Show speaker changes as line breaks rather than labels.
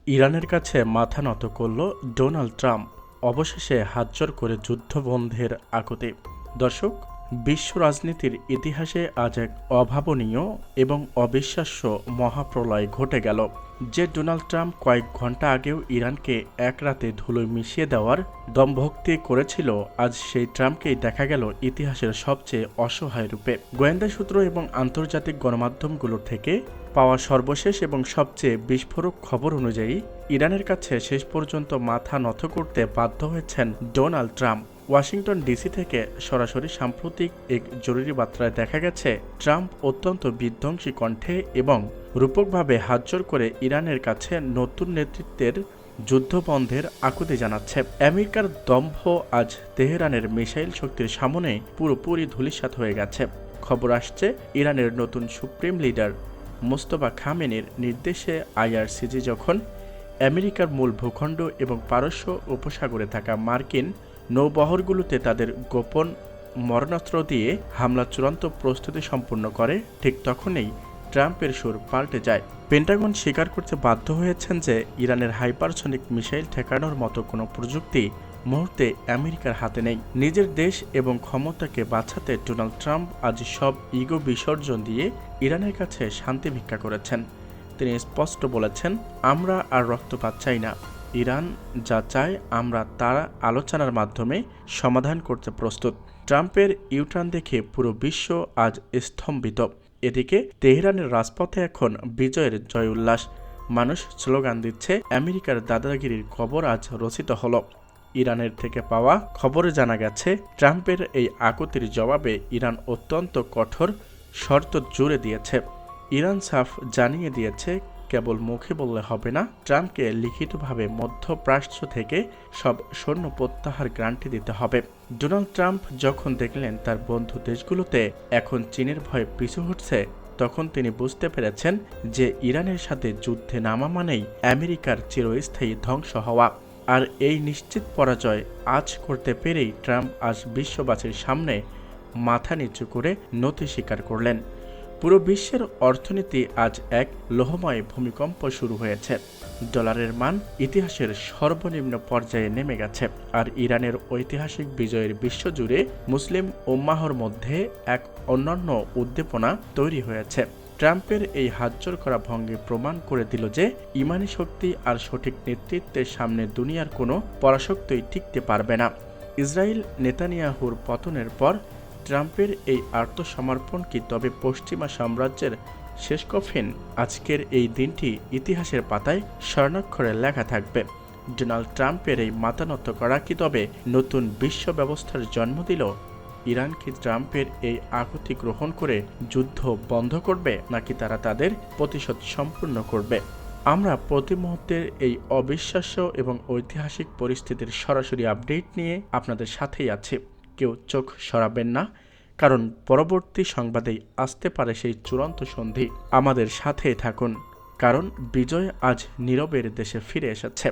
ইরানের কাছে মাথা নত করল ডোনাল্ড ট্রাম্প, অবশেষে হাতজোড় করে যুদ্ধবন্ধের আকুতি। দর্শক, বিশ্ব রাজনীতির ইতিহাসে আজ এক অভাবনীয় এবং অবিশ্বাস্য মহাপ্রলয় ঘটে গেল। যে ডোনাল্ড ট্রাম্প কয়েক ঘন্টা আগেও ইরানকে এক রাতে ধুলোয় মিশিয়ে দেওয়ার দমভক্তি করেছিল, আজ সেই ট্রাম্পকেই দেখা গেল ইতিহাসের সবচেয়ে অসহায় রূপে। গোয়েন্দা সূত্র এবং আন্তর্জাতিক গণমাধ্যমগুলোর থেকে পাওয়া সর্বশেষ এবং সবচেয়ে বিস্ফোরক খবর অনুযায়ী ইরানের কাছে শেষ পর্যন্ত মাথা নত করতে বাধ্য হয়েছেন ডোনাল্ড ট্রাম্প। ওয়াশিংটন ডিসি থেকে সরাসরি সাম্প্রতিক এক জরুরি বার্তায় দেখা গেছে, ট্রাম্প অত্যন্ত বিধ্বংসী কণ্ঠে এবং রূপকভাবে হাতজোড় করে ইরানের কাছে নতুন নেতৃত্বের যুদ্ধবন্ধের আকুতি জানাচ্ছে। আমেরিকার দম্ভ আজ তেহরানের মিসাইল শক্তির সামনে পুরোপুরি ধূলিসাৎ হয়ে গেছে। খবর আসছে, ইরানের নতুন সুপ্রিম লিডার মোস্তফা খামেনির নির্দেশে আইআরসিজি যখন আমেরিকার মূল ভূখণ্ড এবং পারস্য উপসাগরে থাকা মার্কিন নৌবহরগুলোতে তাদের গোপন মরণাস্ত্র দিয়ে হামলা চূড়ান্ত প্রস্তুতি সম্পূর্ণ করে, ঠিক তখনই ট্রাম্পের সুর পাল্টে যায়। পেন্টাগন স্বীকার করতে বাধ্য হয়েছেন যে ইরানের হাইপারসনিক মিসাইল ঠেকানোর মতো কোনো প্রযুক্তি মুহূর্তে আমেরিকার হাতে নেই। নিজের দেশ এবং ক্ষমতাকে বাঁচাতে ডোনাল্ড ট্রাম্প আজ সব ইগো বিসর্জন দিয়ে ইরানের কাছে শান্তি ভিক্ষা করেছেন। তিনি স্পষ্ট বলেছেন, আমরা আর রক্তপাত চাই না। ইরান যা চায় আমরা তার আলোচনার মাধ্যমে সমাধান করতে প্রস্তুত। ট্রাম্পের ইউটার্ন দেখে পুরো বিশ্ব আজ স্তম্ভিত। এদিকে তেহরানের রাজপথে এখন বিজয়ের জয় উল্লাস। মানুষ স্লোগান দিচ্ছে, আমেরিকার দাদাগিরির খবর আজ রচিত হলো। ইরানের থেকে পাওয়া খবরে জানা গেছে, ট্রাম্পের এই আকুতির জবাবে ইরান অত্যন্ত কঠোর শর্ত জুড়ে দিয়েছে। ইরান সাফ জানিয়ে দিয়েছে, কেবল মুখে বললে হবে না, ট্রাম্পকে লিখিতভাবে মধ্যপ্রাচ্য থেকে সব সৈন্য প্রত্যাহার গ্যারান্টি দিতে হবে। ডোনাল্ড ট্রাম্প যখন দেখলেন তার বন্ধু দেশগুলোতে এখন চীনের ভয়ে পিছু হটছে, তখন তিনি বুঝতে পেরেছেন যে ইরানের সাথে যুদ্ধে নামা মানেই আমেরিকার চিরস্থায়ী ধ্বংস হওয়া। আর এই নিশ্চিত পরাজয় আজ করতে পেরেই ট্রাম্প আজ বিশ্ববাসীর সামনে মাথা নিচু করে নতি স্বীকার করলেন। পুরো বিশ্বের অর্থনীতি আজ এক লোহময় ভূমিকম্প শুরু হয়েছে। ডলারের মান ইতিহাসের সর্বনিম্ন পর্যায়ে নেমে গেছে, আর ইরানের ঐতিহাসিক বিজয়ের বিশ্বজুড়ে মুসলিম উম্মাহর মধ্যে এক অনন্য উদ্দীপনা তৈরি হয়েছে। ট্রাম্পের এই হাতজোড় করা ভঙ্গি প্রমাণ করে দিল যে ইমানি শক্তি আর সঠিক নেতৃত্বের সামনে দুনিয়ার কোনো পরাশক্তিই টিকতে পারবে না। ইসরায়েল নেতানিয়াহুর পতনের পর ট্রাম্পের এই আত্মসমর্পণ কি তবে পশ্চিমা সাম্রাজ্যের শেষ কফিন? আজকের এই দিনটি ইতিহাসের পাতায় স্বর্ণাক্ষরে লেখা থাকবে। ডোনাল্ড ট্রাম্পের এই মাতানত করা কি তবে নতুন বিশ্ব ব্যবস্থার জন্ম দিল? ইরান কি ট্রাম্পের এই আকুতি গ্রহণ করে যুদ্ধ বন্ধ করবে, নাকি তারা তাদের প্রতিশোধ সম্পূর্ণ করবে? আমরা প্রতি মুহূর্তের এই অবিশ্বাস্য এবং ঐতিহাসিক পরিস্থিতির সরাসরি আপডেট নিয়ে আপনাদের সাথেই আছি। কেউ চোখ সরাবেন না, কারণ পরবর্তী সংবাদেই আসতে পারে সেই চূড়ান্ত সন্ধি। আমাদের সাথে থাকুন, কারণ বিজয় আজ নীরবের দেশে ফিরে এসেছে।